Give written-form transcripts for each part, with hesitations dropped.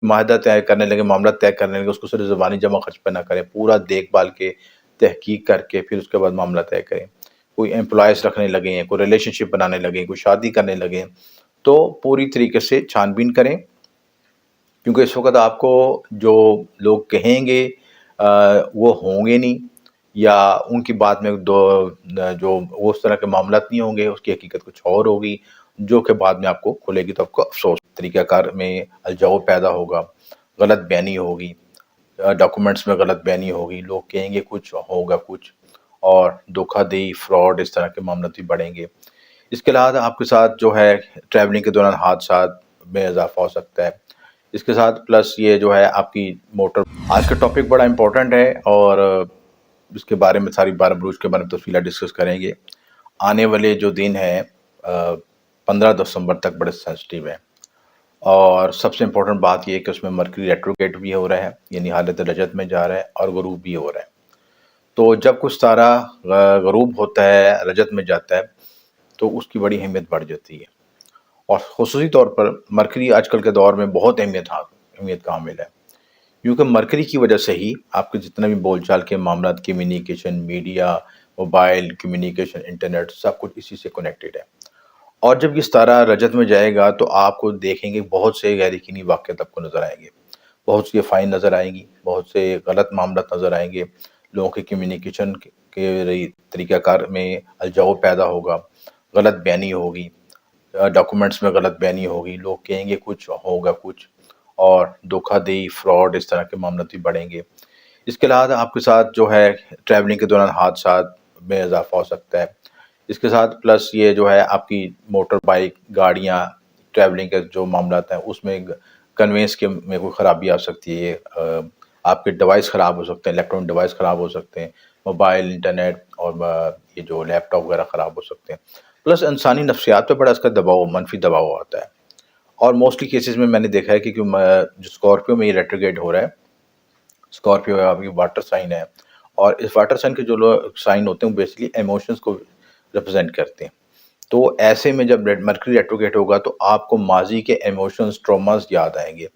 معاہدہ طے کرنے لگے، معاملہ طے کرنے لگے، اس کو صرف زبانی جمع خرچ پہ نہ کریں، پورا دیکھ بھال کے تحقیق کر کے پھر اس کے بعد معاملہ طے کریں۔ کوئی امپلائز رکھنے لگے ہیں، کوئی ریلیشن شپ بنانے لگے ہیں، کوئی شادی کرنے لگے ہیں، تو پوری طریقے سے چھان بین کریں، کیونکہ اس وقت آپ کو جو لوگ کہیں گے وہ ہوں گے نہیں، یا ان کی بات میں جو اس طرح کے معاملات نہیں ہوں گے، اس کی حقیقت کچھ اور ہوگی جو کہ بعد میں آپ کو کھلے گی تو آپ کو افسوس۔ طریقہ کار میں الجھاؤ پیدا ہوگا، غلط بیانی ہوگی، ڈاکومنٹس میں غلط بیانی ہوگی، لوگ کہیں گے کچھ ہوگا کچھ، اور دھوکہ دہی، فراڈ، اس طرح کے معاملات بھی بڑھیں گے۔ اس کے علاوہ آپ کے ساتھ جو ہے ٹریولنگ کے دوران حادثات میں اضافہ ہو سکتا ہے۔ اس کے ساتھ پلس یہ جو ہے آپ کی موٹر، آج کا ٹاپک بڑا امپورٹنٹ ہے، اور اس کے بارے میں ساری 12 بروج کے بارے میں تفصیلات ڈسکس کریں گے۔ آنے والے جو دن ہیں 15 دسمبر تک بڑے سینسٹیو ہیں، اور سب سے امپورٹنٹ بات یہ ہے کہ اس میں مرکری ریٹروگیٹ بھی ہو رہا ہے، یعنی حالت رجت میں جا رہا ہے، اور غروب بھی ہو رہا ہے۔ تو جب کچھ ستارہ غروب ہوتا ہے، رجت میں جاتا ہے، تو اس کی بڑی اہمیت بڑھ جاتی ہے، اور خصوصی طور پر مرکری آج کل کے دور میں بہت اہمیت کا حامل ہے، کیونکہ مرکری کی وجہ سے ہی آپ کے جتنے بھی بول چال کے معاملات، communication, media, mobile communication, internet, سب کچھ اسی سے کنیکٹڈ ہے۔ اور جب یہ ستارہ رجت میں جائے گا تو آپ کو دیکھیں گے بہت سے غیر یقینی واقعات آپ کو نظر آئیں گے، بہت سی فائن نظر آئیں گی، بہت سے غلط معاملات نظر آئیں گے، لوگوں کے کمیونیکیشن کے طریقہ کار میں الجھاؤ پیدا ہوگا، غلط بیانی ہوگی، ڈاکومنٹس میں غلط بیانی ہوگی، لوگ کہیں گے کچھ ہوگا کچھ، اور دھوکہ دہی، فراڈ، اس طرح کے معاملات بھی بڑھیں گے۔ اس کے علاوہ آپ کے ساتھ جو ہے ٹریولنگ کے دوران حادثات میں اضافہ ہو سکتا ہے۔ اس کے ساتھ پلس یہ جو ہے آپ کی موٹر بائک، گاڑیاں، ٹریولنگ کے جو معاملات ہیں اس میں کنوینس کے میں کوئی خرابی آ سکتی ہے، آپ کے ڈیوائس خراب ہو سکتے ہیں، الیکٹرانک ڈیوائس خراب ہو سکتے ہیں، موبائل، انٹرنیٹ، اور یہ جو لیپ ٹاپ وغیرہ خراب ہو سکتے ہیں۔ پلس انسانی نفسیات پہ بڑا اس کا دباؤ، منفی دباؤ آتا ہے، اور موسٹلی کیسز میں نے دیکھا ہے کہ جو اسکارپیو میں یہ ریٹروگیٹ ہو رہا ہے، اسکارپیو آپ کی واٹر سائن ہے، اور اس واٹر سائن کے جو لوگ سائن ہوتے ہیں وہ بیسکلی ایموشنز کو ریپرزینٹ کرتے ہیں۔ تو ایسے میں جب مرکری ریٹروگیٹ ہوگا تو آپ کو ماضی کے ایموشنز، ٹراماز یاد آئیں گے،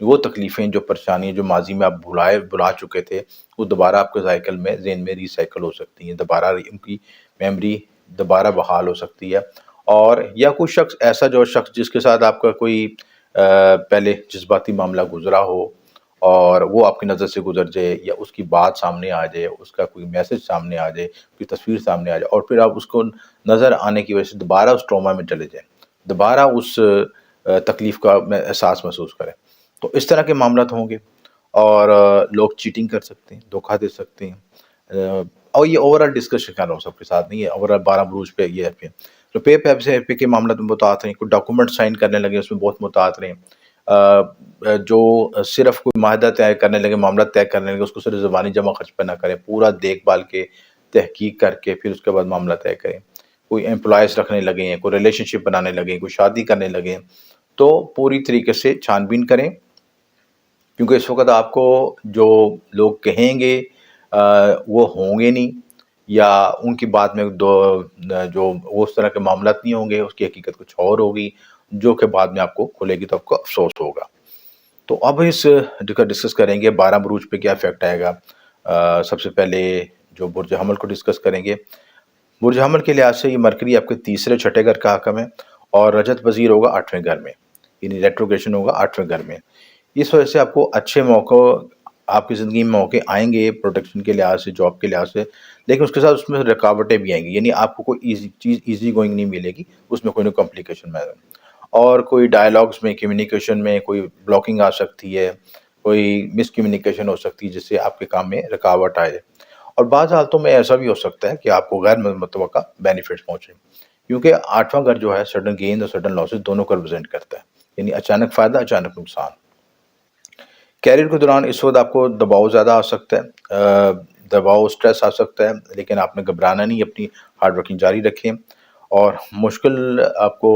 وہ تکلیفیں، جو پریشانیاں جو ماضی میں آپ بھلا چکے تھے، وہ دوبارہ آپ کے سائیکل میں، ذہن میں ریسائیکل ہو سکتی ہیں، دوبارہ ان کی میموری دوبارہ بحال ہو سکتی ہے۔ اور یا کوئی شخص ایسا، جو شخص جس کے ساتھ آپ کا کوئی پہلے جذباتی معاملہ گزرا ہو، اور وہ آپ کی نظر سے گزر جائے، یا اس کی بات سامنے آ جائے، اس کا کوئی میسج سامنے آ جائے، کوئی تصویر سامنے آ جائے، اور پھر آپ اس کو نظر آنے کی وجہ سے دوبارہ اس ٹراما میں چلے جائیں، دوبارہ اس تکلیف کا احساس محسوس کریں، تو اس طرح کے معاملات ہوں گے۔ اور لوگ چیٹنگ کر سکتے ہیں، دھوکہ دے سکتے ہیں، اور یہ اوور آل ڈسکشن کر رہا ہوں سب کے ساتھ، نہیں ہے اوور آل 12 بروج پہ یہ ہے تو پے کے معاملات میں متعلق ہیں، کوئی ڈاکومنٹ سائن کرنے لگے اس میں بہت متعلق ہیں، جو صرف کوئی معاہدہ طے کرنے لگے، معاملہ طے کرنے لگے، اس کو صرف زبانی جمع خرچ پہ نہ کریں، پورا دیکھ بھال کے تحقیق کر کے پھر اس کے بعد معاملہ طے کریں۔ کوئی امپلائز رکھنے لگے ہیں، کوئی ریلیشن شپ بنانے لگے ہیں، کوئی شادی کرنے لگے ہیں، تو پوری طریقے سے چھان بین کریں، کیونکہ اس وقت آپ کو جو لوگ کہیں گے وہ ہوں گے نہیں، یا ان کی بات میں جو اس طرح کے معاملات نہیں ہوں گے، اس کی حقیقت کچھ اور ہوگی جو کہ بعد میں آپ کو کھلے گی تو آپ کو افسوس ہوگا۔ تو اب اس ڈسکس کریں گے 12 بروج پہ کیا افیکٹ آئے گا۔ سب سے پہلے جو برج حمل کو ڈسکس کریں گے۔ برج حمل کے لحاظ سے یہ مرکری آپ کے تیسرے چھٹے گھر کا حاکم ہے، اور رجت وزیر ہوگا 8ویں گھر میں، یعنی ریٹروگیشن ہوگا 8ویں گھر میں۔ اس وجہ سے آپ کو اچھے موقع، آپ کی زندگی میں موقع آئیں گے پروٹیکشن کے لحاظ سے، جاب کے لحاظ سے، لیکن اس کے ساتھ اس میں رکاوٹیں بھی آئیں گی، یعنی آپ کو کوئی چیز ایزی گوئنگ نہیں ملے گی، اس میں کوئی نہ کمپلیکیشن میں، اور کوئی ڈائلاگز میں، کمیونیکیشن میں کوئی بلاکنگ آ سکتی ہے، کوئی مس کمیونیکیشن ہو سکتی ہے جس سے آپ کے کام میں رکاوٹ آئے، اور بعض حالتوں میں ایسا بھی ہو سکتا ہے کہ آپ کو غیر متوقع بینیفٹس پہنچیں، کیونکہ 8واں گھر جو ہے سڈن گین اور سڈن لاسز دونوں کو ریپرزینٹ کرتا ہے، یعنی اچانک فائدہ، اچانک نقصان۔ کیریئر کے دوران اس وقت آپ کو دباؤ زیادہ آ سکتا ہے، دباؤ، اسٹریس آ سکتا ہے، لیکن آپ نے گھبرانا نہیں، اپنی ہارڈ ورکنگ جاری رکھیں، اور مشکل آپ کو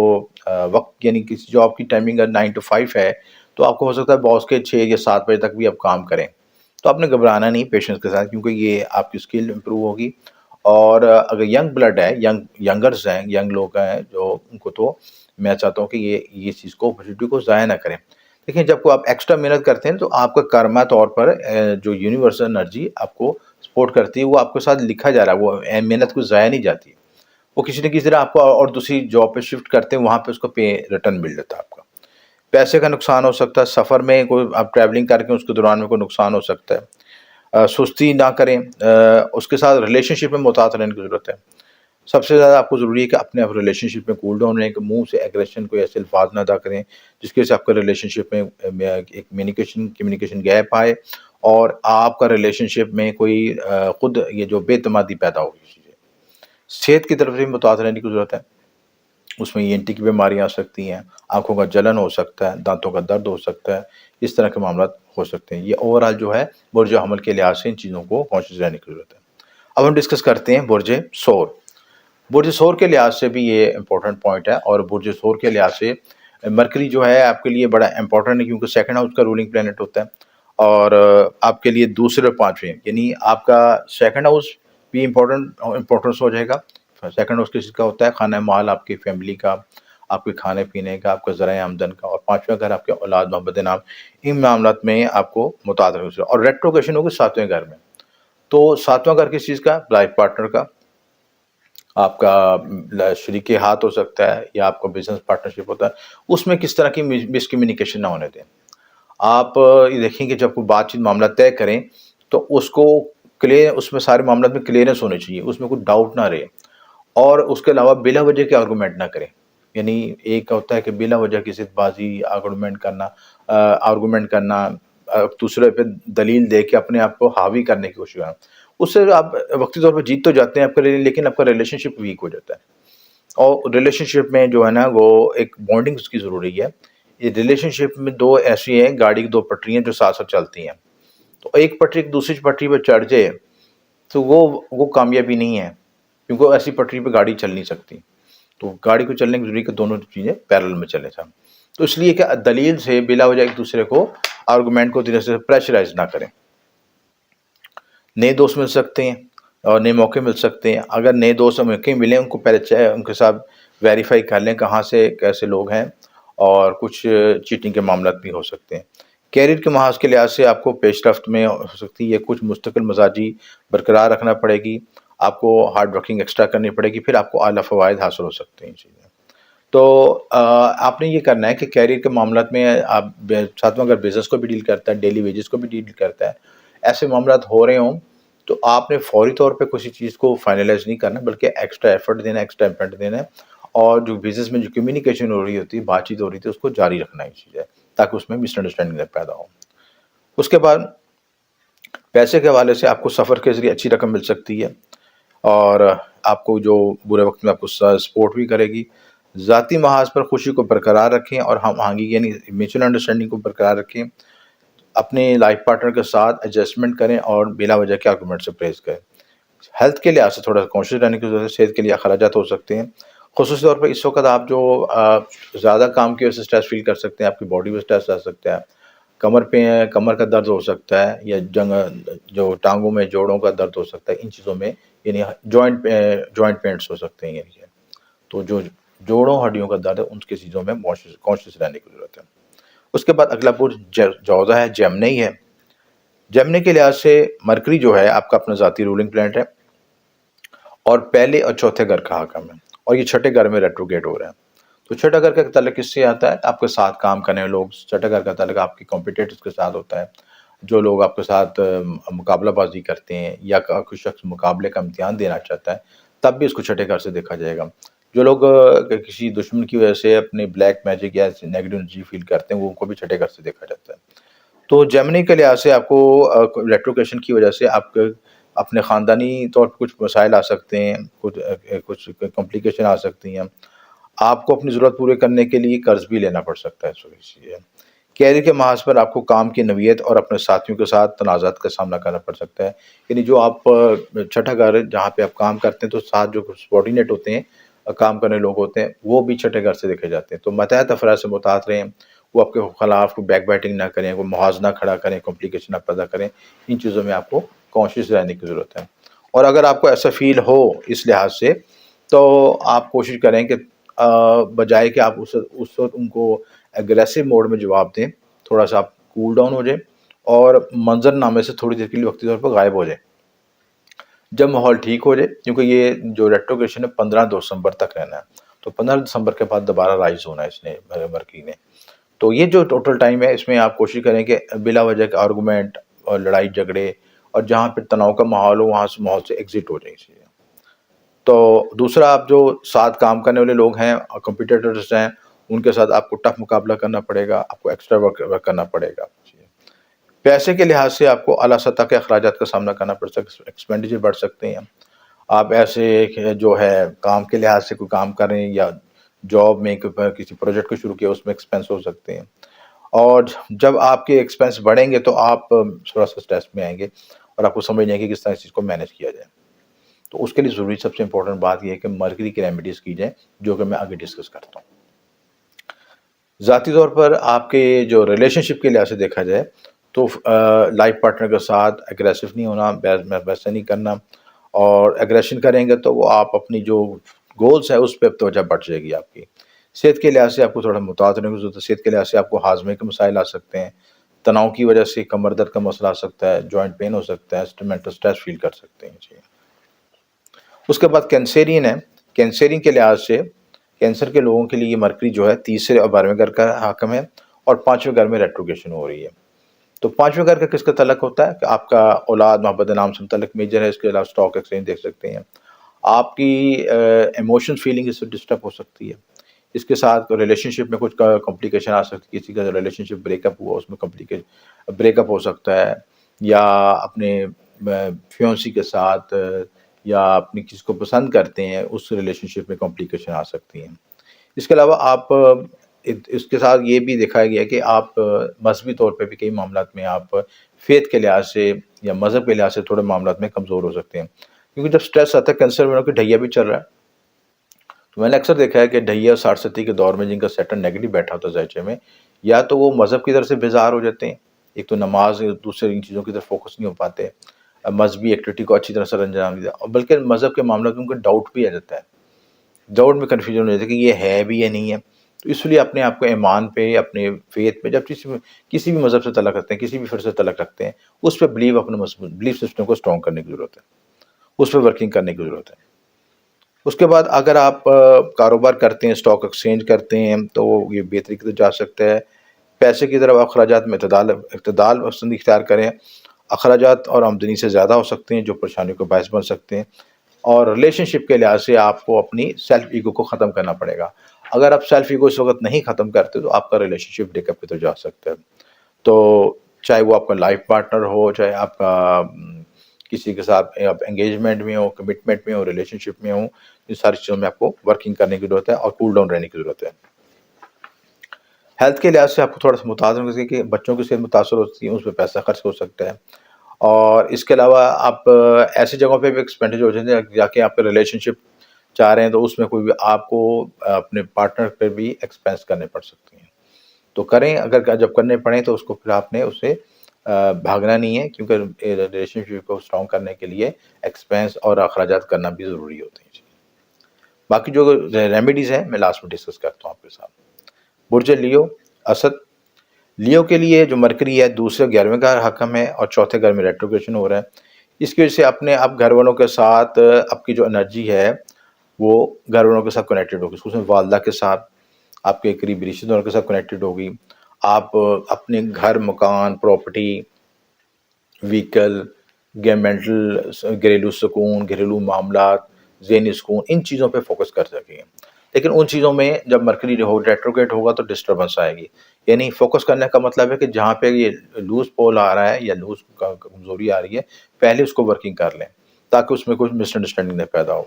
وقت، یعنی کسی جاب کی ٹائمنگ اگر 9 to 5 ہے تو آپ کو ہو سکتا ہے باس کے 6 یا 7 بجے تک بھی آپ کام کریں، تو آپ نے گھبرانا نہیں، پیشنس کے ساتھ، کیونکہ یہ آپ کی اسکل امپروو ہوگی۔ اور اگر ینگ بلڈ ہے، ینگرز ہیں، ینگ لوگ ہیں جو، ان کو تو میں چاہتا ہوں کہ یہ چیز کو، اپرچونیٹی کو ضائع نہ کریں، دیکھیں جب کو آپ ایکسٹرا محنت کرتے ہیں تو آپ کا کارما طور پر جو یونیورسل انرجی آپ کو سپورٹ کرتی ہے وہ آپ کے ساتھ لکھا جا رہا ہے، وہ محنت کو ضائع نہیں جاتی، وہ کسی نہ کسی طرح آپ کو اور دوسری جاب پہ شفٹ کرتے ہیں، وہاں پہ اس کو پے ریٹرن مل جاتا ہے آپ کا۔ پیسے کا نقصان ہو سکتا ہے، سفر میں کوئی آپ ٹریولنگ کر کے اس کے دوران میں کوئی نقصان ہو سکتا ہے، سستی نہ کریں، اس کے ساتھ ریلیشن شپ میں محتاط رہنے کی ضرورت ہے۔ سب سے زیادہ آپ کو ضروری ہے کہ اپنے ریلیشن شپ میں کول ڈاؤن رہیں، کہ منہ سے ایگریشن کوئی ایسے الفاظ نہ ادا کریں جس کی وجہ سے آپ کا ریلیشن شپ میں ایک کمیونیکیشن گیپ آئے اور آپ کا ریلیشن شپ میں کوئی خود یہ جو بے اعتمادی پیدا ہوگی چیزیں۔ صحت کی طرف سے بھی محتاط رہنے کی ضرورت ہے، اس میں ENT کی بیماریاں آ سکتی ہیں، آنکھوں کا جلن ہو سکتا ہے، دانتوں کا درد ہو سکتا ہے، اس طرح کے معاملات ہو سکتے ہیں۔ یہ اوورآل جو ہے برج حمل کے لحاظ سے ان چیزوں کو کانشیس رہنے کی ضرورت ہے۔ اب ہم ڈسکس کرتے ہیں برج ثور۔ برج ثور کے لحاظ سے بھی یہ امپورٹنٹ پوائنٹ ہے، اور برج ثور کے لحاظ سے مرکری جو ہے آپ کے لیے بڑا امپورٹنٹ ہے، کیونکہ سیکنڈ ہاؤس کا رولنگ پلانٹ ہوتا ہے، اور آپ کے لیے دوسرے اور پانچویں، یعنی آپ کا سیکنڈ ہاؤس بھی امپورٹنس ہو جائے گا۔ سیکنڈ ہاؤس کس کا ہوتا ہے؟ خانہ مال، آپ کی فیملی کا، آپ کے کھانے پینے کا، آپ کا ذرائع آمدن کا، اور پانچواں گھر آپ کے اولاد محبت نام، ان معاملات میں آپ کو متعلق ہو، اور ریٹروکیشن ہوگی ساتویں گھر میں۔ تو ساتواں گھر کس چیز کا؟ لائف پارٹنر کا، آپ کا شریک ہاتھ ہو سکتا ہے، یا آپ کا بزنس پارٹنرشپ ہوتا ہے، اس میں کس طرح کی مس کمیونیکیشن نہ ہونے دیں۔ آپ یہ دیکھیں کہ جب کوئی بات چیت معاملہ طے کریں تو اس کو کلیئر، اس میں سارے معاملات میں کلیئرنس ہونی چاہیے، اس میں کوئی ڈاؤٹ نہ رہے، اور اس کے علاوہ بلا وجہ کے آرگومنٹ نہ کریں۔ یعنی ایک ہوتا ہے کہ بلا وجہ کسی بازی آرگومنٹ کرنا، دوسرے پہ دلیل دے کے اپنے آپ کو حاوی کرنے کی کوشش کرنا، اس سے آپ وقتی طور پہ جیت تو جاتے ہیں آپ کے لیے، لیکن آپ کا ریلیشن شپ ویک ہو جاتا ہے۔ اور ریلیشن شپ میں جو ہے نا وہ ایک بانڈنگ اس کی ضروری ہے۔ یہ ریلیشن شپ میں دو ایسی ہیں، گاڑی کی دو پٹریاں جو ساتھ ساتھ چلتی ہیں، تو ایک پٹری دوسری پٹری پہ چڑھ جائے تو وہ کامیابی نہیں ہے، کیونکہ ایسی پٹری پہ گاڑی چل نہیں سکتی۔ تو گاڑی کو چلنے کی ضروری ہے کہ دونوں چیزیں پیرل میں چلے جائیں۔ تو اس لیے کہ دلیل سے بلا وجہ ایک دوسرے کو آرگومنٹ کو دل سے پریشرائز نہ کریں۔ نئے دوست مل سکتے ہیں اور نئے موقع مل سکتے ہیں، اگر نئے دوست موقع ملیں ان کو پہلے چاہے ان کے ساتھ ویریفائی کر لیں کہاں سے کیسے لوگ ہیں، اور کچھ چیٹنگ کے معاملات بھی ہو سکتے ہیں۔ کیریئر کے محاذ کے لحاظ سے آپ کو پیش رفت میں ہو سکتی ہے کچھ مستقل مزاجی برقرار رکھنا پڑے گی، آپ کو ہارڈ ورکنگ ایکسٹرا کرنی پڑے گی، پھر آپ کو اعلیٰ فوائد حاصل ہو سکتے ہیں چیزیں۔ تو آپ نے یہ کرنا ہے کہ کیریئر کے معاملات میں آپ ساتواں اگر بزنس کو بھی ڈیل کرتا ہے، ڈیلی ویجز کو بھی ڈیل کرتا ہے، ایسے معاملات ہو رہے ہوں تو آپ نے فوری طور پہ کسی چیز کو فائنلائز نہیں کرنا، بلکہ ایکسٹرا ایفرٹ دینا، ایکسٹرا امپیکٹ دینا ہے، اور جو بزنس میں جو کمیونیکیشن ہو رہی ہوتی ہے، بات چیت ہو رہی تھی، اس کو جاری رکھنا ہے چیز ہے، تاکہ اس میں مس انڈرسٹینڈنگ پیدا ہو۔ اس کے بعد پیسے کے حوالے سے آپ کو سفر کے ذریعے اچھی رقم مل سکتی ہے، اور آپ کو جو برے وقت میں آپ کو سپورٹ بھی کرے گی۔ ذاتی محاذ پر خوشی کو برقرار رکھیں اور ہم آہنگی یعنی میوچل انڈرسٹینڈنگ کو برقرار رکھیں، اپنے لائف پارٹنر کے ساتھ ایڈجسٹمنٹ کریں اور بلا وجہ کے آرگومنٹ سے پریز کریں۔ ہیلتھ کے لحاظ سے تھوڑا کانشیس رہنے کی ضرورت ہے، صحت کے لیے اخراجات ہو سکتے ہیں، خصوصی طور پر اس وقت آپ جو زیادہ کام کی وجہ سے اسٹریس فیل کر سکتے ہیں، آپ کی باڈی میں اسٹریس آ سکتا ہے، کمر کا درد ہو سکتا ہے، یا جو ٹانگوں میں جوڑوں کا درد ہو سکتا ہے، ان چیزوں میں یعنی جوائنٹ پینٹس ہو سکتے ہیں، یعنی تو جو جوڑوں ہڈیوں کا درد ہے ان کی چیزوں میں کانشیس رہنے کی ضرورت ہے۔ اس کے بعد اگلا برج جوزہ ہے، جیمنی ہے۔ جیمنی کے لحاظ سے مرکری جو ہے آپ کا اپنا ذاتی رولنگ پلانٹ ہے، اور پہلے اور چوتھے گھر کا حاکم ہے، اور یہ چھٹے گھر میں ریٹروگیٹ ہو رہے ہیں۔ تو چھٹا گھر کا تعلق کس سے آتا ہے؟ آپ کے ساتھ کام کرنے والے لوگ۔ چھٹا گھر کا تعلق آپ کے کمپیٹیٹرز کے ساتھ ہوتا ہے، جو لوگ آپ کے ساتھ مقابلہ بازی کرتے ہیں، یا کوئی شخص مقابلے کا امتحان دینا چاہتا ہے، تب بھی اس کو چھٹے گھر سے دیکھا جائے گا۔ جو لوگ کسی دشمن کی وجہ سے اپنے بلیک میجک یا نیگیٹو انرجی فیل کرتے ہیں، وہ ان کو بھی چھٹے گھر سے دیکھا جاتا ہے۔ تو جیمنی کے لحاظ سے آپ کو ریٹروکیشن کی وجہ سے آپ اپنے خاندانی طور پر کچھ مسائل آ سکتے ہیں، کچھ کمپلیکیشن آ سکتی ہیں، آپ کو اپنی ضرورت پورے کرنے کے لیے قرض بھی لینا پڑ سکتا ہے۔ کیریئر کے محاذ پر آپ کو کام کی نوعیت اور اپنے ساتھیوں کے ساتھ تنازعات کا سامنا کرنا پڑ سکتا ہے، یعنی جو آپ چھٹا گھر جہاں پہ آپ کام کرتے ہیں، تو ساتھ جو سبارڈینیٹ ہوتے ہیں، کام کرنے لوگ ہوتے ہیں، وہ بھی چھٹے گھر سے دیکھے جاتے ہیں۔ تو ماتحت افراد سے محتاط رہیں، وہ آپ کے خلاف کو بیک بیٹنگ نہ کریں، وہ موازنہ کھڑا کریں، کمپلیکیشن نہ پیدا کریں، ان چیزوں میں آپ کو کانشیس رہنے کی ضرورت ہے۔ اور اگر آپ کو ایسا فیل ہو اس لحاظ سے، تو آپ کوشش کریں کہ بجائے کہ آپ اس وقت ان کو ایگریسو موڈ میں جواب دیں، تھوڑا سا آپ کول ڈاؤن ہو جائیں اور منظر نامے سے تھوڑی دیر کے لیے وقتی طور پر غائب ہو جائیں. جب ماحول ٹھیک ہو جائے، کیونکہ یہ جو ریٹروگریشن ہے 15 دسمبر تک رہنا ہے، تو 15 دسمبر کے بعد دوبارہ رائز ہونا ہے اس نے مرکری نے. تو یہ جو ٹوٹل ٹائم ہے اس میں آپ کوشش کریں کہ بلا وجہ کے آرگومنٹ اور لڑائی جھگڑے اور جہاں پہ تناؤ کا ماحول ہو وہاں سے ماحول سے ایگزٹ ہو جائیں. تو دوسرا، آپ جو ساتھ کام کرنے والے لوگ ہیں، کمپیٹیٹرز ہیں، ان کے ساتھ آپ کو ٹف مقابلہ کرنا پڑے گا، آپ کو ایکسٹرا ورک کرنا پڑے گا. پیسے کے لحاظ سے آپ کو اعلیٰ سطح کے اخراجات کا سامنا کرنا پڑ سکتا ہے، ایکسپینڈیچر بڑھ سکتے ہیں. آپ ایسے جو ہے کام کے لحاظ سے کوئی کام کر رہے ہیں یا جاب میں کسی پروجیکٹ کو شروع کیا اس میں ایکسپینس ہو سکتے ہیں. اور جب آپ کے ایکسپینس بڑھیں گے تو آپ تھوڑا سا اسٹریس میں آئیں گے اور آپ کو سمجھ نہیں آئے گی کس طرح اس چیز کو مینیج کیا جائے. تو اس کے لیے ضروری سب سے امپورٹنٹ بات یہ ہے کہ مرکری کی ریمیڈیز کی جائیں، جو کہ میں آگے ڈسکس کرتا ہوں. ذاتی طور پر آپ کے جو ریلیشن شپ کے لحاظ سے دیکھا جائے تو لائف پارٹنر کے ساتھ اگریسو نہیں ہونا، ویسے نہیں کرنا. اور ایگریشن کریں گے تو وہ آپ اپنی جو گولز ہے اس پہ توجہ بڑھ جائے گی آپ کی. صحت کے لحاظ سے آپ کو تھوڑا محتاط رہنے کی ضرورت ہے. صحت کے لحاظ سے آپ کو ہاضمے کے مسائل آ سکتے ہیں، تناؤ کی وجہ سے کمر درد کا مسئلہ آ سکتا ہے، جوائنٹ پین ہو سکتا ہے، مینٹل اسٹریس فیل کر سکتے ہیں. اس کے بعد کینسرین ہے. کینسرین کے لحاظ سے کینسر کے لوگوں کے لیے یہ مرکری جو ہے 3 اور 12ویں گھر کا حاکم ہے اور 5ویں گھر میں ریٹروگریشن ہو رہی ہے. تو 5ویں گھر کا کس کا تعلق ہوتا ہے کہ آپ کا اولاد محبت نام سے متعلق میجر ہے. اس کے علاوہ اسٹاک ایکسچینج دیکھ سکتے ہیں. آپ کی ایموشن فیلنگ اس سے ڈسٹرب ہو سکتی ہے. اس کے ساتھ ریلیشن شپ میں کچھ کمپلیکیشن آ سکتی ہے. کسی کا ریلیشن شپ بریک اپ ہوا اس میں بریک اپ ہو سکتا ہے، یا اپنے فیونسی کے ساتھ یا اپنی کسی کو پسند کرتے ہیں اس ریلیشن شپ میں کمپلیکیشن آ سکتی ہیں. اس کے علاوہ آپ اس کے ساتھ یہ بھی دکھایا گیا کہ آپ مذہبی طور پہ بھی کئی معاملات میں آپ فیتھ کے لحاظ سے یا مذہب کے لحاظ سے تھوڑے معاملات میں کمزور ہو سکتے ہیں. کیونکہ جب سٹریس آتا ہے کینسر میں کہ ڈھیا بھی چل رہا ہے، تو میں نے اکثر دیکھا ہے کہ ڈھیا 60 کے دور میں جن کا سیٹن نیگیٹو بیٹھا ہوتا ہے ذہچے میں، یا تو وہ مذہب کی طرف سے بیزار ہو جاتے ہیں، ایک تو نماز دوسرے ان چیزوں کی طرف فوکس نہیں ہو پاتے، مذہبی ایکٹیویٹی کو اچھی طرح سر انجام دیا، اور بلکہ مذہب کے معاملات میں ان کو ڈاؤٹ بھی آ جاتا ہے. ڈاؤٹ میں کنفیوژن ہو جاتا ہے کہ یہ ہے بھی یا نہیں ہے. تو اس لیے اپنے آپ کو ایمان پہ، اپنے فیتھ پہ، جب کسی بھی مذہب سے تعلق رکھتے ہیں، کسی بھی فرقے سے تعلق رکھتے ہیں، اس پہ اپنے بلیف سسٹم کو اسٹرانگ کرنے کی ضرورت ہے، اس پہ ورکنگ کرنے کی ضرورت ہے. اس کے بعد اگر آپ کاروبار کرتے ہیں، اسٹاک ایکسچینج کرتے ہیں، تو یہ بہتری کی طرف جا سکتا ہے. پیسے کی طرف اخراجات میں اعتدال پسند اختیار کریں. اخراجات اور آمدنی سے زیادہ ہو سکتے ہیں جو پریشانیوں کا باعث بن سکتے ہیں. اور ریلیشن شپ کے لحاظ سے آپ کو اپنی سیلف ایگو کو ختم کرنا پڑے گا. اگر آپ سیلف ایگو اس وقت نہیں ختم کرتے تو آپ کا ریلیشن شپ بریک اپ کی طرف جا سکتا ہے. تو چاہے وہ آپ کا لائف پارٹنر ہو، چاہے آپ کا کسی کے ساتھ آپ انگیجمنٹ میں ہو، کمٹمنٹ میں ہو، ریلیشن شپ میں ہو، ان ساری چیزوں میں آپ کو ورکنگ کرنے کی ضرورت ہے اور کول ڈاؤن رہنے کی ضرورت ہے. ہیلتھ کے لحاظ سے آپ کو تھوڑا سا متاثر ہو سکے کہ بچوں کی صحت متاثر ہوتی ہے، اس پہ پیسہ خرچ ہو سکتا ہے. اور اس کے علاوہ آپ ایسی جگہوں پہ بھی ایکسپینڈیچر ہو جاتے ہیں جا کے آپ کے ریلیشن شپ چاہ رہے ہیں، تو اس میں کوئی بھی آپ کو اپنے پارٹنر پہ بھی ایکسپینس کرنے پڑ سکتے ہیں. تو کریں، اگر جب کرنے پڑیں تو اس کو پھر آپ نے اسے بھاگنا نہیں ہے، کیونکہ ریلیشن شپ کو اسٹرانگ کرنے کے لیے ایکسپینس اور اخراجات کرنا بھی ضروری ہوتے ہیں. باقی جو ریمیڈیز ہیں میں لاسٹ میں ڈسکس کرتا ہوں آپ کے ساتھ. برج لیو اسد. لیو کے لیے جو مرکری ہے 11ویں کا حکم ہے اور 4تھے گھر میں ریٹروگریشن ہو رہا ہے. اس کی وجہ سے اپنے آپ گھر والوں کے ساتھ آپ کی جو انرجی ہے وہ گھر والوں کے ساتھ کنیکٹڈ ہوگی، خصوصاً والدہ کے ساتھ، آپ کے قریبی رشتے داروں کے ساتھ کنیکٹڈ ہوگی. آپ اپنے گھر، مکان، پراپرٹی، وہیکل، مینٹل گھریلو سکون، گھریلو معاملات، ذہنی سکون، ان چیزوں پہ فوکس کر سکیں. لیکن ان چیزوں میں جب مرکری ریٹروگریڈ ہوگا تو ڈسٹربنس آئے گی. یعنی فوکس کرنے کا مطلب ہے کہ جہاں پہ یہ لوز پول آ رہا ہے یا لوز کمزوری آ رہی ہے، پہلے اس کو ورکنگ کر لیں تاکہ اس میں کوئی مس انڈرسٹینڈنگ نہ پیدا ہو.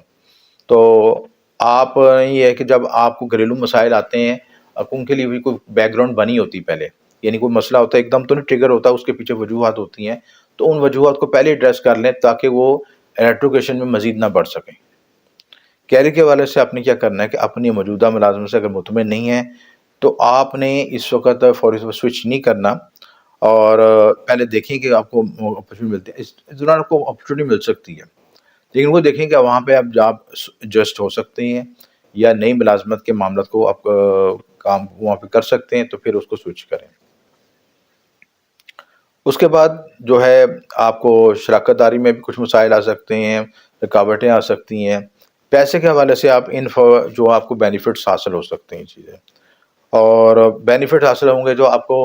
تو آپ یہ ہے کہ جب آپ کو گھریلو مسائل آتے ہیں، ان کے لیے بھی کوئی بیک گراؤنڈ بنی ہوتی پہلے، یعنی کوئی مسئلہ ہوتا ہے ایک دم تو نہیں ٹریگر ہوتا، اس کے پیچھے وجوہات ہوتی ہیں، تو ان وجوہات کو پہلے ایڈریس کر لیں تاکہ وہ ریٹروگریشن میں مزید نہ بڑھ سکیں. کیریئر کے والے سے آپ نے کیا کرنا ہے کہ اپنی موجودہ ملازمت سے اگر مطمئن نہیں ہے تو آپ نے اس وقت فوری طور پر سوئچ نہیں کرنا، اور پہلے دیکھیں کہ آپ کو اپرچونیٹی ملتی ہے. اس دوران آپ کو اپرچونیٹی مل سکتی ہے، لیکن وہ دیکھیں کہ وہاں پہ آپ جاب ایڈجسٹ ہو سکتے ہیں یا نئی ملازمت کے معاملات کو آپ کام وہاں پہ کر سکتے ہیں، تو پھر اس کو سوئچ کریں. اس کے بعد جو ہے آپ کو شراکت داری میں بھی کچھ مسائل آ سکتے ہیں، رکاوٹیں آ سکتی ہیں، پیسے کے حوالے سے آپ جو آپ کو بینیفٹس حاصل ہو سکتے ہیں چیزیں، اور بینیفٹ حاصل ہوں گے جو آپ کو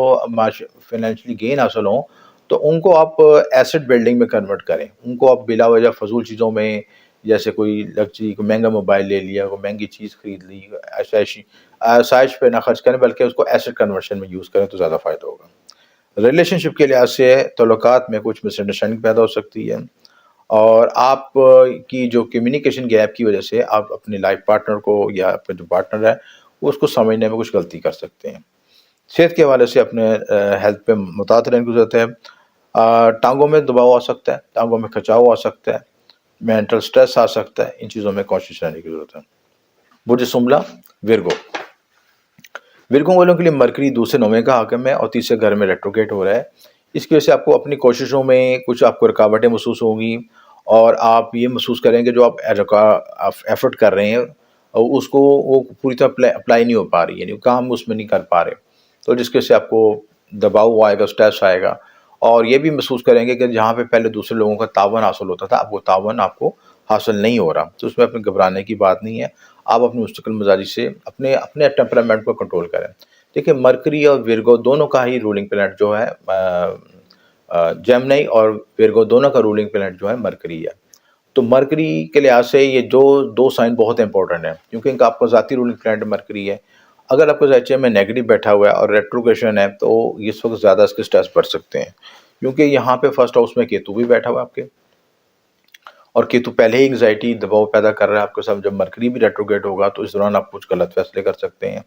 فائنینشلی گین حاصل ہوں، تو ان کو آپ ایسٹ بلڈنگ میں کنورٹ کریں، ان کو آپ بلا وجہ فضول چیزوں میں، جیسے کوئی لگزری کوئی مہنگا موبائل لے لیا، کوئی مہنگی چیز خرید لی، آسائش پہ نہ خرچ کریں بلکہ اس کو ایسٹ کنورشن میں یوز کریں تو زیادہ فائدہ ہوگا۔ ریلیشن شپ کے لحاظ سے تعلقات میں کچھ مس انڈرسٹینڈنگ پیدا ہو سکتی ہے، اور آپ کی جو کمیونیکیشن گیپ کی وجہ سے آپ اپنے لائف پارٹنر کو یا اپنے جو پارٹنر ہے اس کو سمجھنے میں کچھ غلطی کر سکتے ہیں۔ صحت کے حوالے سے اپنے ہیلتھ پہ محتاط رہنے کی ضرورت ہے۔ ٹانگوں میں دباؤ آ سکتا ہے، ٹانگوں میں کھچاؤ آ سکتا ہے، مینٹل سٹریس آ سکتا ہے، ان چیزوں میں کوشش رہنے کی ضرورت ہے۔ برج سمبلا ورگو، ورگو والوں کے لیے مرکری دوسرے نویں کا حاکم ہے اور تیسرے گھر میں ریٹروگیٹ ہو رہا ہے۔ اس کی وجہ سے آپ کو اپنی کوششوں میں کچھ آپ کو رکاوٹیں محسوس ہوں گی، اور آپ یہ محسوس کریں گے جو آپ ایفرٹ کر رہے ہیں اور اس کو وہ پوری طرح اپلائی نہیں ہو پا رہی، یعنی کام اس میں نہیں کر پا رہے، تو جس کی وجہ سے آپ کو دباؤ آئے گا، سٹریس آئے گا، اور یہ بھی محسوس کریں گے کہ جہاں پہ پہلے دوسرے لوگوں کا تعاون حاصل ہوتا تھا اب وہ تعاون آپ کو حاصل نہیں ہو رہا، تو اس میں اپنے گھبرانے کی بات نہیں ہے۔ آپ اپنی مستقل مزاجی سے اپنے ٹیمپرامنٹ کو کنٹرول کریں۔ دیکھیں مرکری اور ورگو دونوں کا ہی رولنگ پلانٹ جو ہے جیمنی اور ورگو دونوں کا رولنگ پلانٹ جو ہے مرکری ہے، تو مرکری کے لحاظ سے یہ جو دو سائن بہت امپورٹنٹ ہیں، کیونکہ ان کا آپ کا ذاتی رولنگ پلانٹ مرکری ہے۔ اگر آپ کو زائچے میں نیگیٹو بیٹھا ہوا ہے اور ریٹروگریشن ہے تو اس وقت زیادہ اس کے سٹریس بڑھ سکتے ہیں، کیونکہ یہاں پہ فرسٹ ہاؤس میں کیتو بھی بیٹھا ہوا ہے آپ کے، اور کیتو پہلے ہی انگزائٹی دباؤ پیدا کر رہا ہے آپ کے ساتھ۔ جب مرکری بھی ریٹروگیٹ ہوگا تو اس دوران آپ کچھ غلط فیصلے کر سکتے ہیں،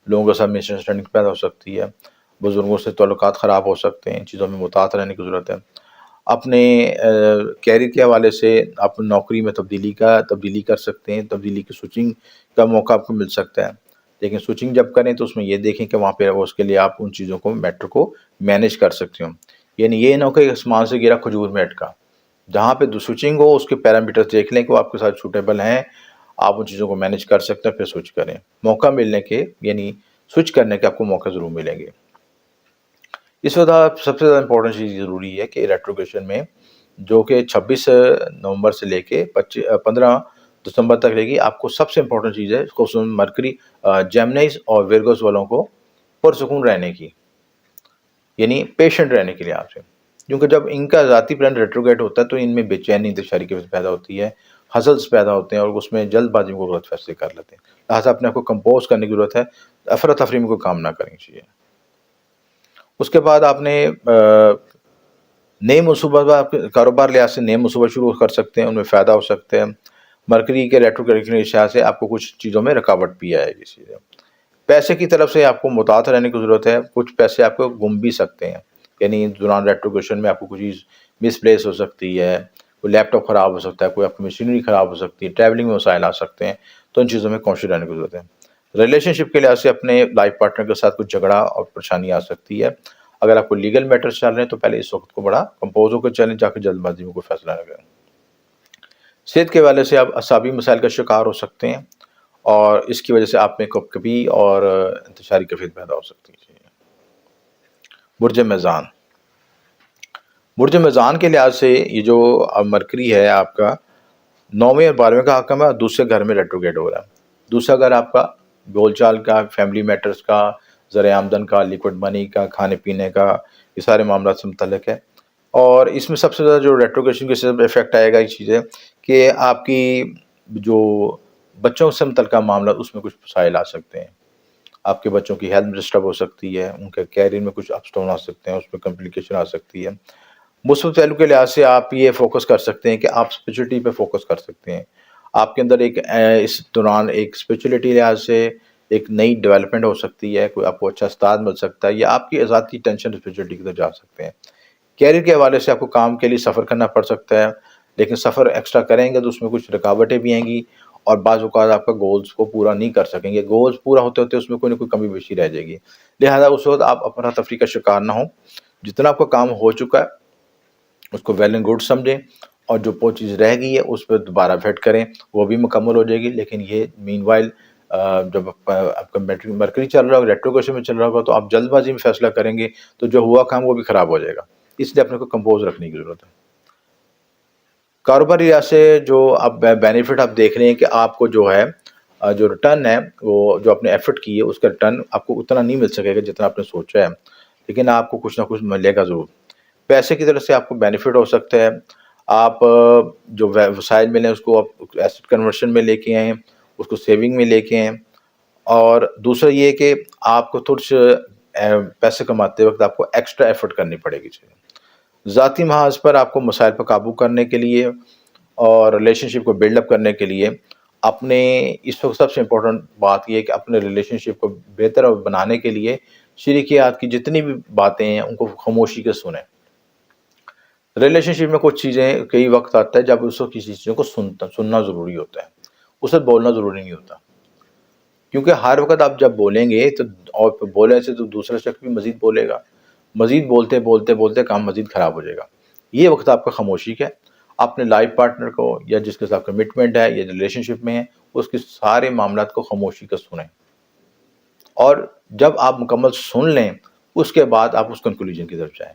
لوگوں کے ساتھ مس انڈرسٹینڈنگ پیدا ہو سکتی ہے، بزرگوں سے تعلقات خراب ہو سکتے ہیں، ان چیزوں میں محتاط رہنے کی ضرورت ہے۔ اپنے کیریئر کے حوالے سے آپ نوکری میں تبدیلی کر سکتے ہیں، تبدیلی کی سوئچنگ کا موقع آپ کو مل سکتا ہے، لیکن سوئچنگ جب کریں تو اس میں یہ دیکھیں کہ وہاں پہ اس کے لیے آپ ان چیزوں کو میٹر کو مینیج کر سکتے ہوں، یعنی یہ نہ ہو کہ آسمان سے گرا کھجور میں اٹکا، جہاں پہ سوئچنگ ہو اس کے پیرامیٹرز دیکھ لیں کہ وہ آپ کے ساتھ سوٹیبل ہیں، آپ ان چیزوں کو مینیج کر سکتے ہیں، پھر سوئچ کریں، موقع ملنے کے یعنی سوئچ کرنے کے آپ کو موقع ضرور ملیں گے۔ اس وقت سب سے زیادہ امپورٹنٹ چیز ضروری ہے کہ ریٹروگریشن میں جو کہ 26 نومبر سے لے کے 15 دسمبر تک رہے گی، آپ کو سب سے امپورٹنٹ چیز ہے خصوصاً مرکری جیمنیز اور ویرگوس والوں کو پرسکون رہنے کی، یعنی پیشنٹ رہنے کے لیے آپ سے، کیونکہ جب ان کا ذاتی پلان ریٹروگیٹ ہوتا ہے تو ان میں بے چینی انتشاری کی پیدا ہوتی ہے، ہزلز پیدا ہوتے ہیں اور اس میں جلد بازی کو غلط فیصلے کر لیتے ہیں، لہٰذا اپنے آپ کو کمپوز کرنے کی ضرورت ہے، افراتفری میں کوئی کام نہ کرنی چاہیے۔ اس کے بعد آپ نے نئے منصوبہ آپ کاروبار لحاظ سے نئے منصوبہ شروع کر سکتے ہیں، ان میں فائدہ ہو سکتا ہے۔ مرکری کے ریٹروگریشن کے لحاظ سے آپ کو کچھ چیزوں میں رکاوٹ بھی آئے گی، چیزیں پیسے کی طرف سے آپ کو محتاط رہنے کی ضرورت ہے، کچھ پیسے آپ کو گم بھی سکتے ہیں، یعنی دوران ریٹروگریشن میں آپ کو کچھ چیز مس پلیس ہو سکتی ہے، کوئی لیپ ٹاپ خراب ہو سکتا ہے، کوئی آپ کی مشینری خراب ہو سکتی ہے، ٹریولنگ میں مسائل آ سکتے ہیں، تو ان چیزوں میں کانشیس رہنے کی ضرورت ہے۔ ریلیشن شپ کے لحاظ سے اپنے لائف پارٹنر کے ساتھ کچھ جھگڑا اور پریشانی آ سکتی ہے، اگر آپ کو لیگل میٹرز چل رہے ہیں تو پہلے اس وقت کو بڑا کمپوز ہو کر چلیں، جا کے جلد بازی میں کوئی فیصلہ نہ کریں۔ صحت کے حوالے سے آپ اعصابی مسائل کا شکار ہو سکتے ہیں، اور اس کی وجہ سے آپ میں کبھی اور انتشاری کیفیت پیدا ہو سکتی ہے۔ برج میزان، برج میزان کے لحاظ سے یہ جو مرکری ہے آپ کا 9ویں اور 12ویں کا حاکم ہے، اور دوسرے گھر میں ریٹروگیٹ ہو رہا ہے۔ دوسرا گھر آپ کا بول چال کا، فیملی میٹرز کا، ذرائع آمدن کا، لیکوڈ منی کا، کھانے پینے کا، یہ سارے معاملات سے متعلق ہے، اور اس میں سب سے زیادہ جو ریٹروگریشن کے سبب افیکٹ آئے گا یہ چیز ہے کہ آپ کی جو بچوں سے متعلقہ معاملات اس میں کچھ مسائل آ سکتے ہیں، آپ کے بچوں کی ہیلتھ ڈسٹرب ہو سکتی ہے، ان کے کیریئر میں کچھ اپس ڈاؤن آ سکتے ہیں، اس میں کمپلیکیشن آ سکتی ہے۔ مثبت پہلو کے لحاظ سے آپ یہ فوکس کر سکتے ہیں کہ آپ اسپرچولیٹی پہ فوکس کر سکتے ہیں، آپ کے اندر ایک اس دوران ایک اسپرچولیٹی لحاظ سے ایک نئی ڈیولپمنٹ ہو سکتی ہے، کوئی آپ کو اچھا استاد مل سکتا ہے، یا آپ کی ذاتی ٹینشن اسپرچولیٹی کی طرف جا سکتے ہیں۔ کیریئر کے حوالے سے آپ کو کام کے لیے سفر کرنا پڑ سکتا ہے، لیکن سفر ایکسٹرا کریں گے تو اس میں کچھ رکاوٹیں بھی آئیں گی، اور بعض اوقات آپ کا گولز کو پورا نہیں کر سکیں گے، گولز پورا ہوتے ہوتے اس میں کوئی نہ کوئی کمی بیشی رہ جائے گی، لہٰذا اس وقت آپ اپنا تفریح کا شکار نہ ہوں، جتنا آپ کا کام ہو چکا ہے اس کو ویل اینڈ گڈ سمجھیں، اور جو وہ چیز رہ گئی ہے اس پہ دوبارہ فٹ کریں، وہ بھی مکمل ہو جائے گی، لیکن یہ مین وائل جب آپ کا مرکری چل رہا ہوگا، ریٹروگریشن میں چل رہا ہوگا، تو آپ جلد بازی میں فیصلہ کریں گے تو جو ہوا کام وہ بھی خراب ہو جائے گا، اس لیے اپنے کو کمپوز رکھنے کی ضرورت ہے. کاروباری لحاظ سے جو اب بینیفٹ آپ دیکھ رہے ہیں کہ آپ کو جو ہے جو ریٹرن ہے وہ جو آپ نے ایفرٹ کی ہے اس کا ریٹرن آپ کو اتنا نہیں مل سکے گا جتنا آپ نے سوچا ہے، لیکن آپ کو کچھ نہ کچھ ملے گا ضرور. پیسے کی طرف سے آپ کو بینیفٹ ہو سکتا ہے. آپ جو وسائل ملے اس کو آپ ایسٹ کنورشن میں لے کے آئیں، اس کو سیونگ میں لے کے آئیں. اور دوسرا یہ کہ آپ کو تھوڑے سے پیسے کماتے وقت آپ کو ایکسٹرا ایفرٹ کرنی پڑے گی. ذاتی محاذ پر آپ کو مسائل پر قابو کرنے کے لیے اور ریلیشن شپ کو بلڈ اپ کرنے کے لیے اپنے اس وقت سب سے امپورٹنٹ بات یہ ہے کہ اپنے ریلیشن شپ کو بہتر بنانے کے لیے شریکیات کی جتنی بھی باتیں ہیں ان کو خاموشی کے سنیں. ریلیشن شپ میں کچھ چیزیں کئی وقت آتا ہے جب اس کو کسی چیزوں کو سننا ضروری ہوتا ہے، اسے بولنا ضروری نہیں ہوتا. کیونکہ ہر وقت آپ جب بولیں گے تو اور بولنے سے تو دوسرا شخص بھی مزید بولے گا، مزید بولتے بولتے بولتے کام مزید خراب ہو جائے گا. یہ وقت آپ کا خاموشی کا ہے. اپنے لائف پارٹنر کو یا جس کے ساتھ کمٹمنٹ ہے یا ریلیشن شپ میں ہے اس کے سارے معاملات کو خاموشی کا سنیں. اور جب آپ مکمل سن لیں اس کے بعد آپ اس کنکلوژن کی طرف جائیں.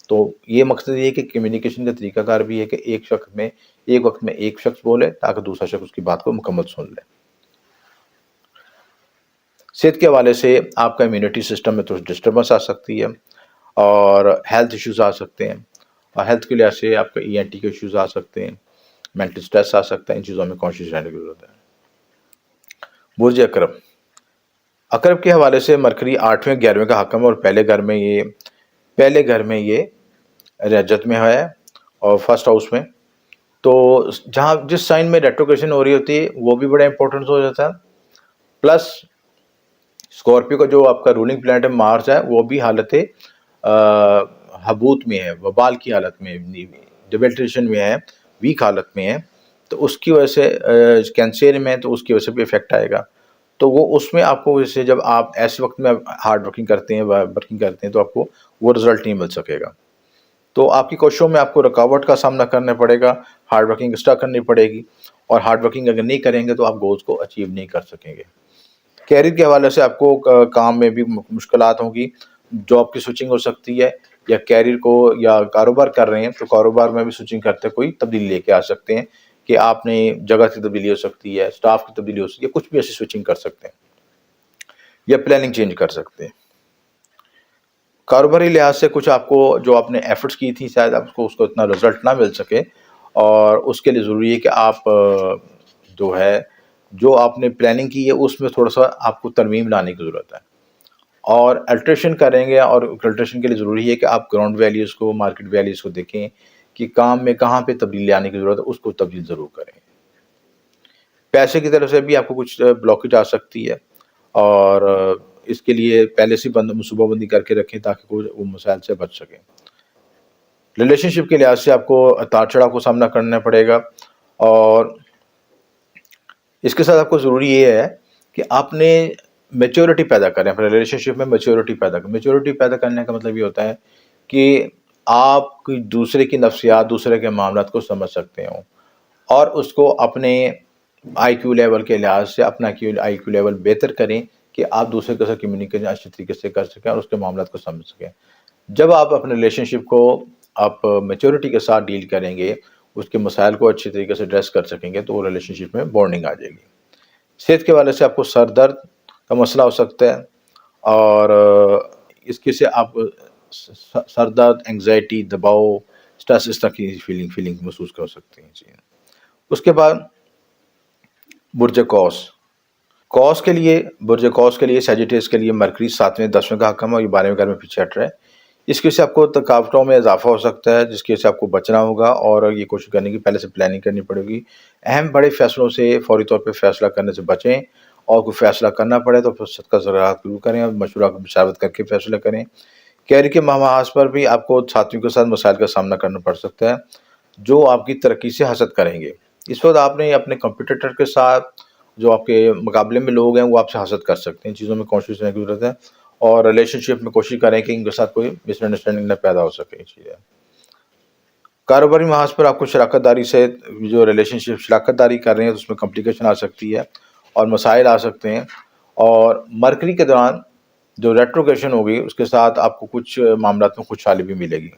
تو یہ مقصد یہ ہے کہ کمیونیکیشن کا طریقہ کار بھی ہے کہ ایک وقت میں ایک شخص بولے تاکہ دوسرا شخص اس کی بات کو مکمل سن لے. صحت کے حوالے سے آپ کا امیونٹی سسٹم میں تھوڑی ڈسٹربنس آ سکتی ہے اور ہیلتھ ایشوز آ سکتے ہیں، اور ہیلتھ کے لحاظ سے آپ کا ENT کے ایشوز آ سکتے ہیں، مینٹل سٹریس آ سکتا ہے. ان چیزوں میں کانشیس رہنے کی ضرورت ہے. برج اکرم. اکرب کے حوالے سے مرکری 8ویں 11ویں کا حکم ہے اور پہلے گھر میں یہ رجت میں ہے اور فرسٹ ہاؤس میں. تو جہاں جس سائن میں ریٹروگریشن ہو رہی ہوتی ہے وہ بھی بڑا امپورٹنٹ ہو جاتا ہے. پلس اسکارپیو کا جو آپ کا رولنگ پلانٹ ہے مارس ہے وہ بھی حالت حبوط میں ہے، وبال کی حالت میں، ڈیبلٹیشن میں ہے، ویک حالت میں ہے. تو اس کی وجہ سے کینسر میں تو اس کی وجہ سے بھی افیکٹ آئے گا. تو وہ اس میں آپ کو ویسے جب آپ ایسے وقت میں ہارڈ ورکنگ کرتے ہیں تو آپ کو وہ رزلٹ نہیں مل سکے گا. تو آپ کی کوششوں میں آپ کو رکاوٹ کا سامنا کرنا پڑے گا، ہارڈ ورکنگ ایکسٹرا کرنی پڑے گی، اور ہارڈ ورکنگ اگر نہیں کریں گے تو آپ گولز کو اچیو نہیں کر سکیں گے. کیریئر کے حوالے سے آپ کو کام میں بھی مشکلات ہوں گی، جاب کی سوئچنگ ہو سکتی ہے، یا کیریئر کو یا کاروبار کر رہے ہیں تو کاروبار میں بھی سوئچنگ کرتے کوئی تبدیلی لے کے آ سکتے ہیں کہ آپ نے جگہ کی تبدیلی ہو سکتی ہے، سٹاف کی تبدیلی ہو سکتی ہے، کچھ بھی ایسی سوئچنگ کر سکتے ہیں یا پلاننگ چینج کر سکتے ہیں. کاروباری لحاظ سے کچھ آپ کو جو آپ نے ایفرٹس کی تھی شاید آپ کو اس کو اتنا رزلٹ نہ مل سکے، اور اس کے لیے ضروری ہے کہ آپ جو آپ نے پلاننگ کی ہے اس میں تھوڑا سا آپ کو ترمیم لانے کی ضرورت ہے. اور الٹریشن کریں گے، اور الٹریشن کے لیے ضروری ہے کہ آپ گراؤنڈ ویلیوز کو، مارکیٹ ویلیوز کو دیکھیں کہ کام میں کہاں پہ تبدیلی آنے کی ضرورت ہے، اس کو تبدیل ضرور کریں. پیسے کی طرف سے بھی آپ کو کچھ بلاکیج آ سکتی ہے، اور اس کے لیے پہلے سے منصوبہ بندی کر کے رکھیں تاکہ وہ مسائل سے بچ سکیں. ریلیشن شپ کے لحاظ سے آپ کو اتار چڑھاؤ کو سامنا کرنا پڑے گا، اور اس کے ساتھ آپ کو ضروری یہ ہے کہ آپ نے میچورٹی پیدا کریں اپنے ریلیشن شپ میں. میچورٹی پیدا کرنے کا مطلب یہ ہوتا ہے کہ آپ دوسرے کی نفسیات، دوسرے کے معاملات کو سمجھ سکتے ہوں، اور اس کو اپنے IQ لیول کے لحاظ سے اپنا IQ لیول بہتر کریں کہ آپ دوسرے کے ساتھ کمیونیکیشن اچھی طریقے سے کر سکیں اور اس کے معاملات کو سمجھ سکیں. جب آپ اپنے ریلیشن شپ کو آپ میچورٹی کے ساتھ ڈیل کریں گے، اس کے مسائل کو اچھی طریقے سے ایڈریس کر سکیں گے، تو وہ ریلیشن شپ میں بانڈنگ آ جائے گی. صحت کے حوالے سے آپ کو سر درد کا مسئلہ ہو سکتا ہے، اور اس کے سے آپ سر درد، انگزائٹی، دباؤ، اسٹریس، اس طرح کی فیلنگ محسوس کر سکتے ہیں. جی. اس کے بعد برج قوس کے لیے سیجیٹیس کے لیے مرکری 7ویں 10ویں کا حکم ہے، یہ 12ویں گھر میں پیچھے ہٹ رہا ہے. اس کے سے آپ کو تھکاوٹوں میں اضافہ ہو سکتا ہے، جس کے سے آپ کو بچنا ہوگا اور یہ کوشش کرنے کی پہلے سے پلاننگ کرنی پڑے گی. اہم بڑے فیصلوں سے فوری طور پہ فیصلہ کرنے سے بچیں، اور کوئی فیصلہ کرنا پڑے تو پھر صدقہ زراعت ضرور کریں اور مشاورت کر کے فیصلہ کریں. کیریئر کے محاذ پر بھی آپ کو ساتھیوں کے ساتھ مسائل کا سامنا کرنا پڑ سکتا ہے جو آپ کی ترقی سے حسد کریں گے. اس وقت آپ نے اپنے کمپیٹیٹر کے ساتھ جو آپ کے مقابلے میں لوگ ہیں وہ آپ سے حسد کر سکتے ہیں. چیزوں میں کانشیس رہنے کی ضرورت ہے، اور ریلیشن شپ میں کوشش کریں کہ ان کے ساتھ کوئی مس انڈرسٹینڈنگ نہ پیدا ہو سکے. چیزیں کاروباری محاذ پر آپ کو شراکت داری سے جو ریلیشن شپ شراکت داری کر رہے ہیں تو اس میں کمپلیکیشن آ سکتی ہے اور مسائل آ سکتے ہیں. اور مرکری کے دوران جو ریٹروگریشن ہوگی اس کے ساتھ آپ کو کچھ معاملات میں خوشحالی بھی ملے گی.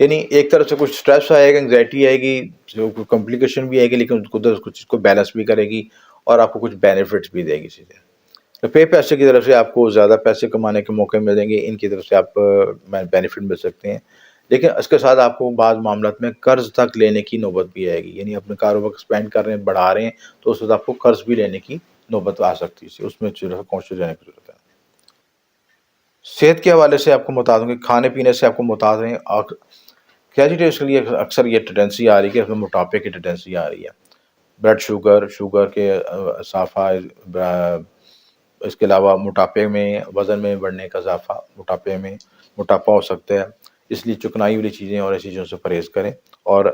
یعنی ایک طرف سے کچھ اسٹریس آئے گا، انگزائٹی آئے گی، جو کوئی کمپلیکیشن بھی آئے گی، لیکن ادھر کچھ اس کو بیلنس بھی کرے گی اور آپ کو کچھ بینیفٹس بھی دے گی چیزیں. روپے پیسے کی طرف سے آپ کو زیادہ پیسے کمانے کے موقع ملیں گے، ان کی طرف سے آپ بینیفٹ مل سکتے ہیں. لیکن اس کے ساتھ آپ کو بعض معاملات میں قرض تک لینے کی نوبت بھی آئے گی. یعنی اپنے کاروبار کو ایکسپینڈ کر رہے ہیں، بڑھا رہے ہیں، تو اس وقت آپ کو قرض بھی لینے کی نوبت آ سکتی ہے. اس میں کانشیس رہنے کی ضرورت ہے. صحت کے حوالے سے آپ کو بتا دوں کہ کھانے پینے سے آپ کو بتا دیں، کیجیٹیوس کے لیے اکثر یہ ٹینڈنسی آ رہی ہے کہ ہمیں موٹاپے کی ٹینڈنسی آ رہی ہے. بلڈ شوگر کے اضافہ، اس کے علاوہ موٹاپے میں وزن میں بڑھنے کا اضافہ، موٹاپے میں موٹاپا ہو سکتا ہے. اس لیے چکنائی والی چیزیں اور ایسی چیزوں سے پرہیز کریں، اور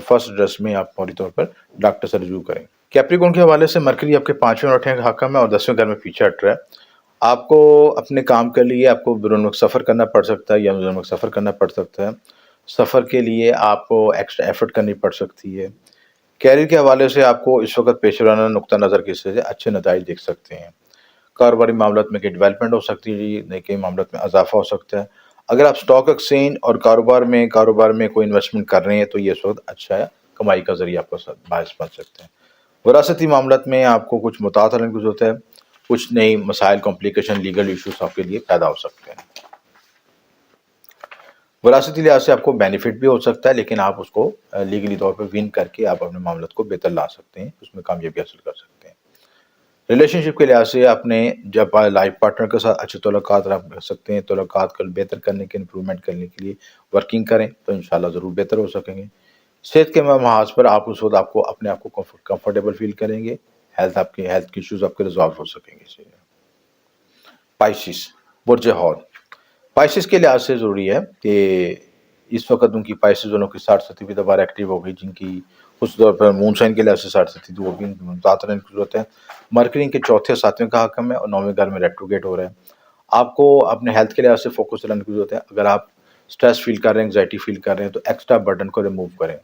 فرسٹ ڈریس میں آپ فوری طور پر ڈاکٹر سے رجوع کریں. کیپریکون کے حوالے سے مرکری آپ کے 5ویں اور 8ویں کا حکم ہے اور 10ویں گھر میں پیچھے ہٹ رہا ہے. آپ کو اپنے کام کے لیے آپ کو بیرون ملک سفر کرنا پڑ سکتا ہے یا بیرون ملک سفر کرنا پڑ سکتا ہے. سفر کے لیے آپ کو ایکسٹرا ایفرٹ کرنی پڑ سکتی ہے. کیریئر کے حوالے سے آپ کو اس وقت پیش ورانہ نقطہ نظر کے حصے سے اچھے نتائج دیکھ سکتے ہیں. کاروباری معاملات میں کئی ڈیولپمنٹ ہو سکتی ہے، نئے کئی معاملات میں اضافہ ہو سکتا ہے. اگر آپ اسٹاک ایکسچینج اور کاروبار میں کوئی انویسٹمنٹ کر رہے ہیں تو یہ اس وقت اچھا ہے، کمائی کا ذریعہ آپ کو باعث بن سکتے ہیں. وراثتی معاملات میں آپ کو کچھ متاثر ہونے کی ضرورت ہے. کچھ نئی مسائل، کمپلیکیشن، لیگل ایشوز آپ کے لیے پیدا ہو سکتے ہیں. وراثتی لحاظ سے آپ کو بینیفٹ بھی ہو سکتا ہے، لیکن آپ اس کو لیگلی طور پہ ون کر کے آپ اپنے معاملات کو بہتر لا سکتے ہیں، اس میں کامیابی حاصل کر سکتے ہیں. ریلیشن شپ کے لحاظ سے آپ نے جب لائف پارٹنر کے ساتھ اچھے تعلقات رکھ سکتے ہیں، تعلقات کو بہتر کرنے کے، امپرومنٹ کرنے کے لیے ورکنگ کریں تو انشاءاللہ ضرور بہتر ہو سکیں گے. صحت کے محاذ پر آپ اس وقت آپ کو اپنے آپ کو کمفرٹیبل فیل کریں گے. ہیلتھ کے ایشوز آپ کے ریزالو ہو سکیں گے. پائسس، برج حوت. پائسس کے لحاظ سے ضروری ہے کہ اس وقت ان کی پائسس والوں کی 60% دوبارہ ایکٹیو ہو گئی، جن کی خصوص طور پر مون سائن کے لحاظ سے 60% وہ بھی متاثر رہنے کی ضرورت ہے. مرکری کے 4 اور 7ویں کا حکم ہے اور 9ویں گھر میں ریٹروگیٹ ہو رہا ہے. آپ کو اپنے ہیلتھ کے لحاظ سے فوکس رہنے کی ضرورت ہے. اگر آپ اسٹریس فیل کر رہے ہیں، انگزائٹی فیل کر رہے ہیں، تو ایکسٹرا برڈن کو ریموو کریں.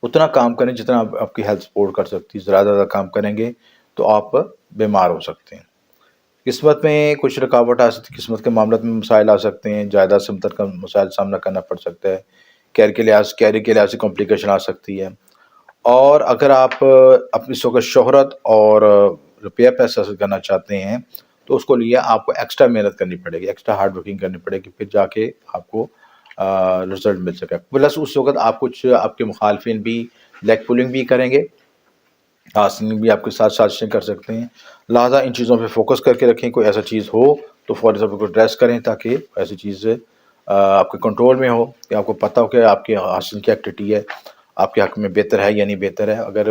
اتنا کام کریں جتنا آپ کی ہیلتھ سپورٹ کر سکتی ہے. زیادہ کام کریں گے تو آپ بیمار ہو سکتے ہیں. قسمت میں کچھ رکاوٹ آ سکتی ہے، قسمت کے معاملات میں مسائل آ سکتے ہیں، جائیداد سے متعلق مسائل سامنا کرنا پڑ سکتا ہے. کیریئر کے لحاظ سے کمپلیکیشن آ سکتی ہے. اور اگر آپ اپنی وقت شہرت اور روپیہ پیسہ حاصل کرنا چاہتے ہیں تو اس کو لیے آپ کو ایکسٹرا محنت کرنی پڑے گی، ایکسٹرا ہارڈ ورکنگ کرنی پڑے گی، پھر جا کے آپ کو رزلٹ مل سکے. پلس اس وقت آپ کچھ آپ کے مخالفین بھی لیگ پولنگ بھی کریں گے، آسنگ بھی آپ کے ساتھ سازشیں کر سکتے ہیں. لہٰذا ان چیزوں پہ فوکس کر کے رکھیں. کوئی ایسا چیز ہو تو فوری طور پر کو ڈریس کریں تاکہ ایسی چیز آپ کے کنٹرول میں ہو، کہ آپ کو پتہ ہو کہ آپ کی حاصل کی ایکٹیویٹی ہے، آپ کے حق میں بہتر ہے یا نہیں بہتر ہے. اگر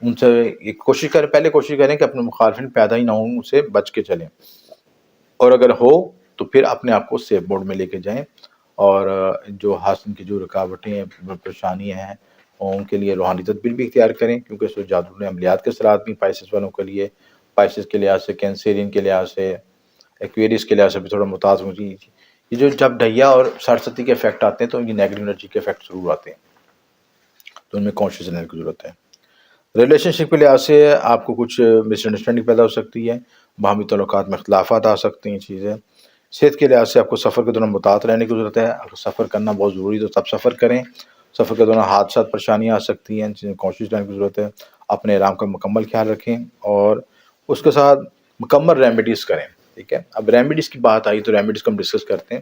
ان سے کوشش کریں، پہلے کوشش کریں کہ اپنے مخالفین پیدا ہی نہ ہوں، ان سے بچ کے چلیں. اور اگر ہو تو پھر اپنے آپ کو سیف موڈ میں لے کے جائیں، اور جو حاصل کی جو رکاوٹیں ہیں، پریشانیاں ہیں، ان کے لیے روحانی تدبیر بھی اختیار کریں، کیونکہ اس وقت جادو نے عملیات کے اثرات بھی پائسس والوں کے لیے، پائسس کے لحاظ سے، کینسرین کے لحاظ سے، ایکویریس کے لحاظ سے بھی تھوڑا متاثر ہوتی ہے. یہ جو جب ڈھیا اور سرستی کے افیکٹ آتے ہیں تو ان کی نیگیٹو انرجی کے افیکٹ ضرور آتے ہیں، تو ان میں کانشیس رہنے کی ضرورت ہے. ریلیشن شپ کے لحاظ سے آپ کو کچھ مس انڈرسٹینڈنگ پیدا ہو سکتی ہے، باہمی تعلقات میں اختلافات آ سکتی ہیں چیزیں. صحت کے لحاظ سے آپ کو سفر کے دوران محتاط رہنے کی ضرورت ہے. اگر سفر کرنا بہت ضروری ہے تو تب سفر کریں. سفر کے دوران حادثات، پریشانیاں آ سکتی ہیں، جن میں کانشیس رہنے کی ضرورت ہے. اپنے آرام کا مکمل خیال رکھیں اور اس کے ساتھ مکمل ریمیڈیز کریں. ٹھیک ہے، اب ریمیڈیز کی بات آئی تو ریمیڈیز کو ہم ڈسکس کرتے ہیں.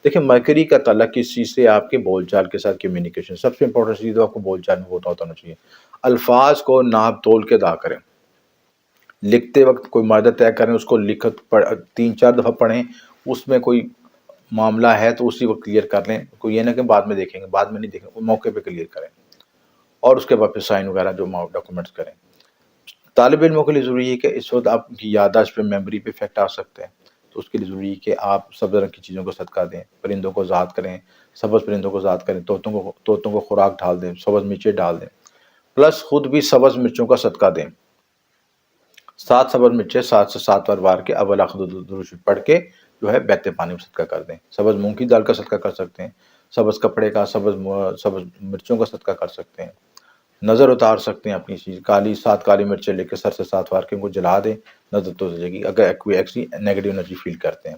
دیکھیں، مرکری کا تعلق کس چیز سے؟ آپ کے بول چال کے ساتھ کمیونیکیشن. سب سے امپورٹنٹ چیز تو آپ کو بول چال میں ہونا چاہیے. الفاظ کو ناپ تول کے ادا کریں. لکھتے وقت کوئی مادہ طے کریں، اس کو 3-4 دفعہ پڑھیں. اس میں کوئی معاملہ ہے تو اسی وقت کلیئر کر لیں. کوئی یہ نہ کہ بعد میں دیکھیں گے، بعد میں نہیں دیکھیں گے، موقع پہ کلیئر کریں اور اس کے بعد پھر سائن وغیرہ جو ڈاکومنٹس کریں. طالب علموں کے لیے ضروری ہے کہ اس وقت آپ کی یادداشت پہ، میموری پہ افیکٹ آ سکتے ہیں، تو اس کے لیے ضروری ہے کہ آپ سب طرح کی چیزوں کو صدقہ دیں. پرندوں کو ذات کریں، سبز پرندوں کو ذات کریں، طوطوں کو خوراک ڈال دیں، سبز مرچیں ڈال دیں. پلس خود بھی سبز مرچوں کا صدقہ دیں. 7 سبز مرچیں 7 سے 7 بار وار کے اول آخر درود شریف پڑھ کے جو ہے بیت پانی میں صدقہ کر دیں. سبز مونگ کی دال کا صدقہ کر سکتے ہیں، سبز کپڑے کا، سبز مرچوں کا صدقہ کر سکتے ہیں. نظر اتار سکتے ہیں اپنی چیز، 7 کالی مرچیں لے کے سر سے 7 وار کے ان کو جلا دیں، نظر تو جائے گی اگر کوئی ایسی نیگیٹو انرجی فیل کرتے ہیں.